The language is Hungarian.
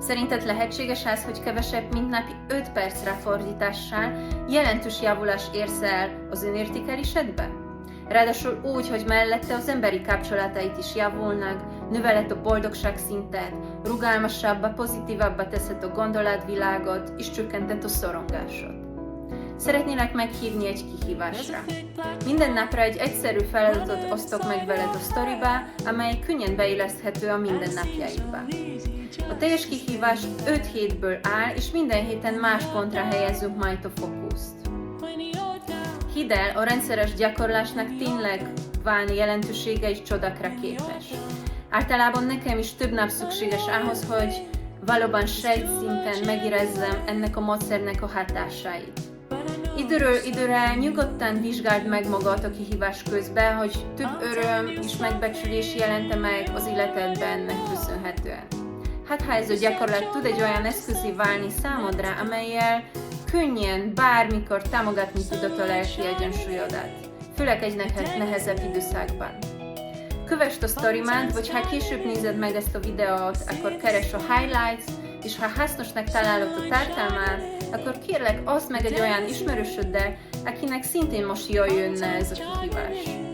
Szerinted lehetséges az, hogy kevesebb, mint napi 5 perc ráfordítással jelentős javulást érsz el az önértékelésedbe? Ráadásul úgy, hogy mellette az emberi kapcsolatait is javulnak, növeled a boldogság szintet, rugalmasabbá, pozitívabbá teszed a gondolatvilágot, és csökkented a szorongásod. Szeretnélek meghívni egy kihívásra. Minden napra egy egyszerű feladatot osztok meg veled a sztoriba, amely könnyen beilleszthető a mindennapjaidba. A teljes kihívás 5 hétből áll, és minden héten más pontra helyezzük majd a fókuszt. Hidd el, a rendszeres gyakorlásnak tényleg van jelentősége és csodákra képes. Általában nekem is több nap szükséges ahhoz, hogy valóban sejtszinten megérezzem ennek a módszernek a hatásait. Időről időre nyugodtan vizsgáld meg magad a kihívás közben, hogy több öröm és megbecsülés jelente meg az életedben ennek köszönhetően. Hát ha ez a gyakorlat tud egy olyan eszközé válni számodra, amellyel könnyen, bármikor támogatni tudod a lelki egyensúlyodat, főleg egy nehezebb időszakban. Kövesd a sztorimat, vagy ha később nézed meg ezt a videót, akkor keresd a highlights, és ha hasznosnak találod a tartalmát, akkor kérlek, oszd meg egy olyan ismerősöddel, akinek szintén most jól jönne ez a kihívás.